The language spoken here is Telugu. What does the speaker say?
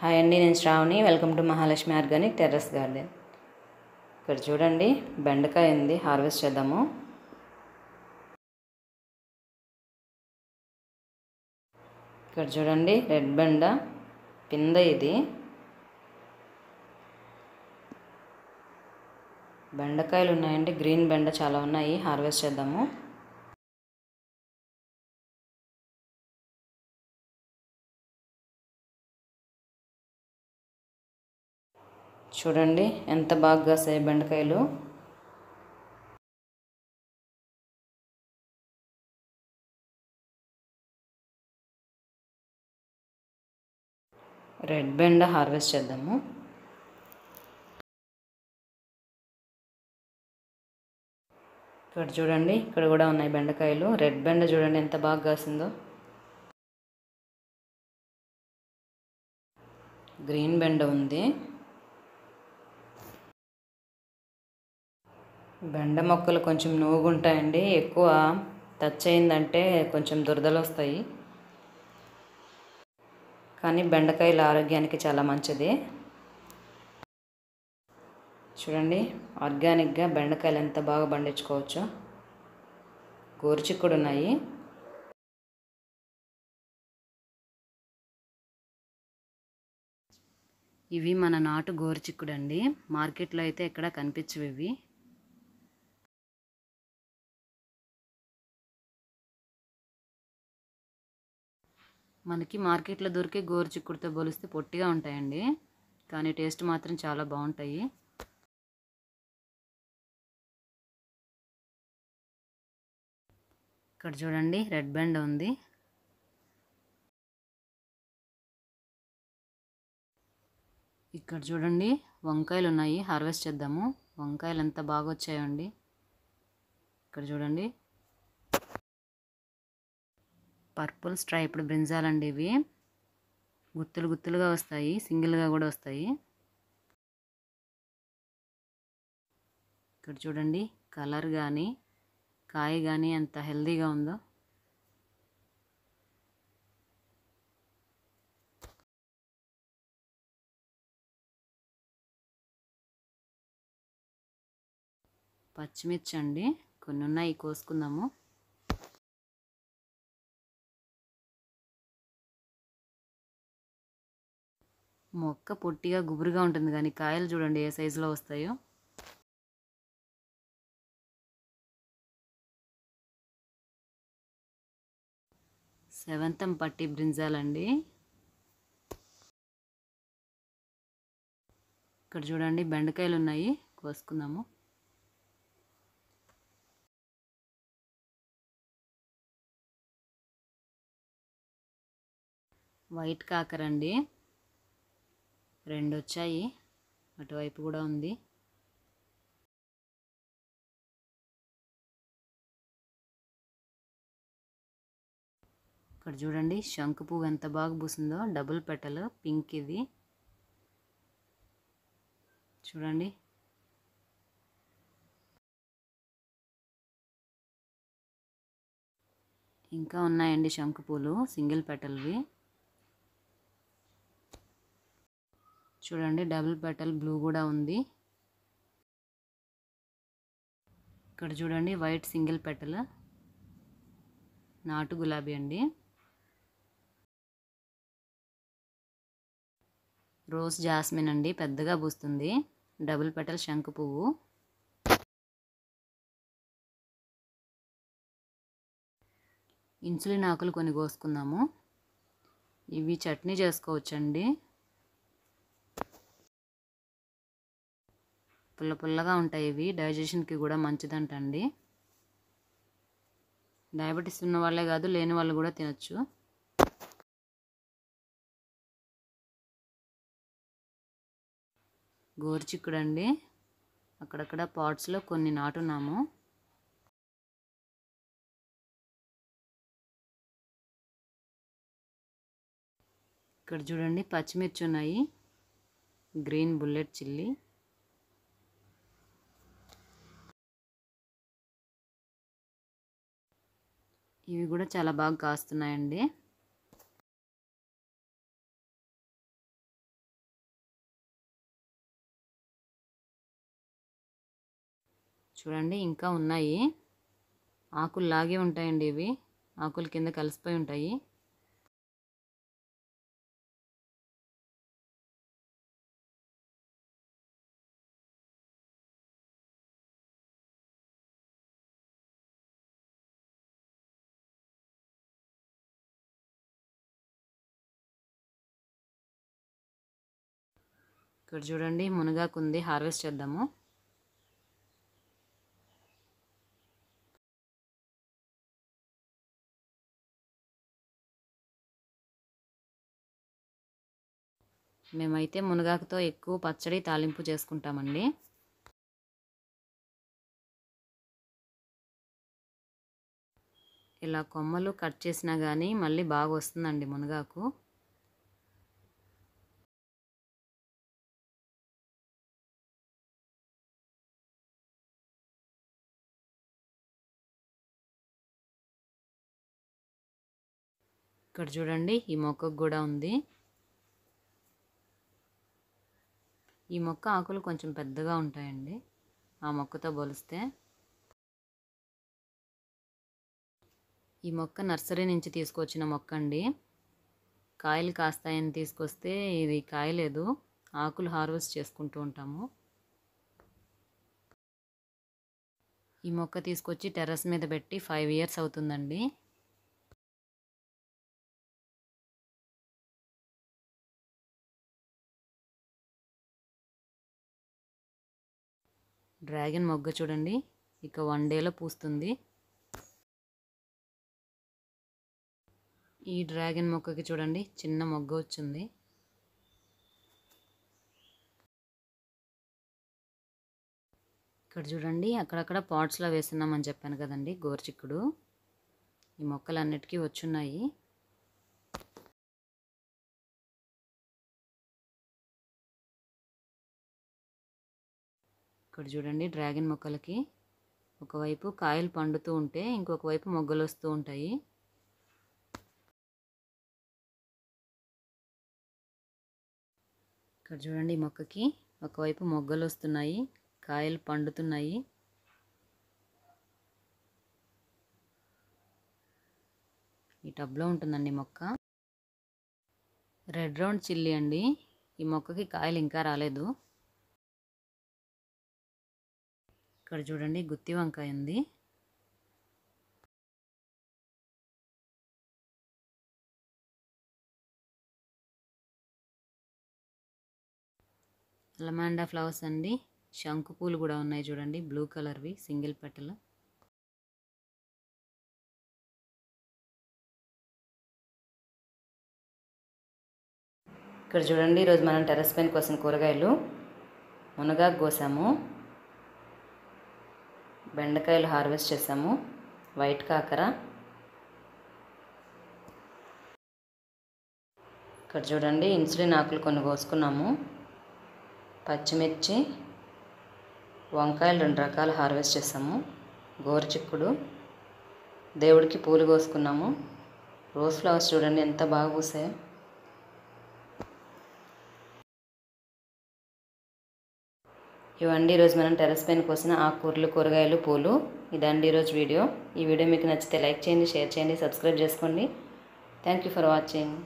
హాయ్ అండి, నేను Shravani. Welcome to Mahalakshmi organic terrace garden. ఇక్కడ చూడండి, బెండకాయ ఉంది, హార్వెస్ట్ చేద్దాము. ఇక్కడ చూడండి, రెడ్ బెండ పింద. ఇది బెండకాయలు ఉన్నాయండి, గ్రీన్ బెండ చాలా ఉన్నాయి. హార్వెస్ట్ చేద్దాము. చూడండి ఎంత బాగా కాసాయి బెండకాయలు. రెడ్ బెండ హార్వెస్ట్ చేద్దాము. ఇక్కడ చూడండి, ఇక్కడ కూడా ఉన్నాయి బెండకాయలు. రెడ్ బెండ చూడండి ఎంత బాగా కాసిందో. గ్రీన్ బెండ ఉంది. బెండ మొక్కలు కొంచెం నూగుంటాయండి, ఎక్కువ టచ్ అయిందంటే కొంచెం దురదలు వస్తాయి. కానీ బెండకాయలు ఆరోగ్యానికి చాలా మంచిది. చూడండి, ఆర్గానిక్గా బెండకాయలు ఎంత బాగా పండించుకోవచ్చో. గోరుచిక్కుడు ఉన్నాయి. ఇవి మన నాటు గోరుచిక్కుడు అండి. మార్కెట్లో అయితే ఎక్కడ కనిపించవు ఇవి. మనకి మార్కెట్లో దొరికే గోరుచిక్కుడుతో పోలిస్తే పొట్టిగా ఉంటాయండి, కానీ టేస్ట్ మాత్రం చాలా బాగుంటాయి. ఇక్కడ చూడండి, రెడ్ బెండ ఉంది. ఇక్కడ చూడండి, వంకాయలు ఉన్నాయి. హార్వెస్ట్ చేద్దాము. వంకాయలు ఎంత బాగా వచ్చాయండి. ఇక్కడ చూడండి, పర్పుల్ స్ట్రైప్డ్ బ్రింజాలండి. ఇవి గుత్తులు గుత్తులుగా వస్తాయి, సింగిల్గా కూడా వస్తాయి. ఇక్కడ చూడండి, కలర్ కానీ కాయ కానీ ఎంత హెల్దీగా ఉందో. పచ్చిమిర్చి అండి, కొన్ని ఉన్నాయి, కోసుకుందాము. మొక్క పొట్టిగా గుబురుగా ఉంటుంది, కానీ కాయలు చూడండి ఏ సైజులో వస్తాయో. సెవంతం పట్టి బ్రింజాలండి. ఇక్కడ చూడండి, బెండకాయలు ఉన్నాయి, కోసుకుందాము. వైట్ కాకర అండి, 2 వచ్చాయి. అటువైపు కూడా ఉంది. ఇక్కడ చూడండి, శంకు పువ్వు ఎంత బాగా పూసిందో. Double petal pink. ఇది చూడండి. ఇంకా ఉన్నాయండి శంకు పూలు, సింగిల్ పెటల్వి. చూడండి, డబుల్ పెటల్ బ్లూ కూడా ఉంది. ఇక్కడ చూడండి, వైట్ సింగిల్ పెటల్ నాటు గులాబీ అండి. రోజ్ జాస్మిన్ అండి, పెద్దగా పూస్తుంది. డబుల్ పెటల్ శంకు పువ్వు. ఇన్సులిన్ ఆకులు కొన్ని కోసుకుందాము. ఇవి చట్నీ చేసుకోవచ్చండి. పుల్ల పుల్లగా ఉంటాయి. ఇవి డైజెషన్కి కూడా మంచిదంటండి. డయాబెటీస్ ఉన్న వాళ్ళే కాదు, లేని వాళ్ళు కూడా తినచ్చు. గోరుచిక్కుడు అండి, అక్కడక్కడ పాట్స్లో కొన్ని నాటున్నాము. ఇక్కడ చూడండి, పచ్చిమిర్చి ఉన్నాయి, గ్రీన్ బుల్లెట్ చిల్లీ. ఇవి కూడా చాలా బాగా కాస్తున్నాయండి. చూడండి ఇంకా ఉన్నాయి. ఆకుల్లాగే ఉంటాయండి ఇవి. ఆకులు కింద కలిసిపోయి ఉంటాయి. ఇక్కడ చూడండి మునగాకు ఉంది, హార్వెస్ట్ చేద్దాము. మేమైతే మునగాకుతో ఎక్కువ పచ్చడి తాలింపు చేసుకుంటామండి. ఇలా కొమ్మలు కట్ చేసినా కానీ మళ్ళీ బాగా వస్తుందండి మునగాకు. ఇక్కడ చూడండి ఈ మొక్కకు కూడా ఉంది. ఈ మొక్క ఆకులు కొంచెం పెద్దగా ఉంటాయండి ఆ మొక్కతో పోలిస్తే. ఈ మొక్క నర్సరీ నుంచి తీసుకొచ్చిన మొక్క అండి. కాయలు కాస్తాయని తీసుకొస్తే ఇది కాయలేదు, ఆకులు హార్వెస్ట్ చేసుకుంటూ ఉంటాము. ఈ మొక్క తీసుకొచ్చి టెర్రస్ మీద పెట్టి 5 years అవుతుందండి. డ్రాగన్ మొగ్గ చూడండి ఇక 1 dayలో పూస్తుంది. ఈ డ్రాగన్ మొక్కకి చూడండి చిన్న మొగ్గ వచ్చింది. ఇక్కడ చూడండి అక్కడక్కడ పాట్స్లో వేస్తున్నామని చెప్పాను కదండి గోరుచిక్కుడు. ఈ మొక్కలన్నిటికీ వచ్చున్నాయి. ఇక్కడ చూడండి డ్రాగన్ మొక్కలకి ఒకవైపు కాయలు పండుతూ ఉంటే ఇంకొక వైపు మొగ్గలు వస్తూ ఉంటాయి. ఇక్కడ చూడండి ఈ మొక్కకి ఒకవైపు మొగ్గలు వస్తున్నాయి, కాయలు పండుతున్నాయి. ఈ టబ్లో ఉంటుందండి మొక్క. రెడ్ రౌండ్ చిల్లీ అండి. ఈ మొక్కకి కాయలు ఇంకా రాలేదు. ఇక్కడ చూడండి గుత్తి వంకాయ ఉంది. లమాండా ఫ్లవర్స్ అండి. శంకు పూలు కూడా ఉన్నాయి చూడండి, బ్లూ కలర్వి సింగిల్ పెటల్. ఇక్కడ చూడండి ఈరోజు మనం టెర్రస్ పైన కోసిన కూరగాయలు. మునగాకు కోసాము, బెండకాయలు హార్వెస్ట్ చేసాము, వైట్ కాకర. ఇక్కడ చూడండి ఇన్సులిన్ ఆకులు కొన్ని కోసుకున్నాము, పచ్చిమిర్చి, వంకాయలు 2 రకాలు హార్వెస్ట్ చేసాము, గోరుచిక్కుడు, దేవుడికి పూలు కోసుకున్నాము. రోజ్ ఫ్లవర్స్ చూడండి ఎంత బాగా పూసాయో. ఇవండి ఈరోజు మనం టెర్రస్ పైన కోసిన ఆకుకూరలు, కూరగాయలు, పూలు. ఇదండి ఈరోజు వీడియో. ఈ వీడియో మీకు నచ్చితే లైక్ చేయండి, షేర్ చేయండి, సబ్స్క్రైబ్ చేసుకోండి. Thank you for watching.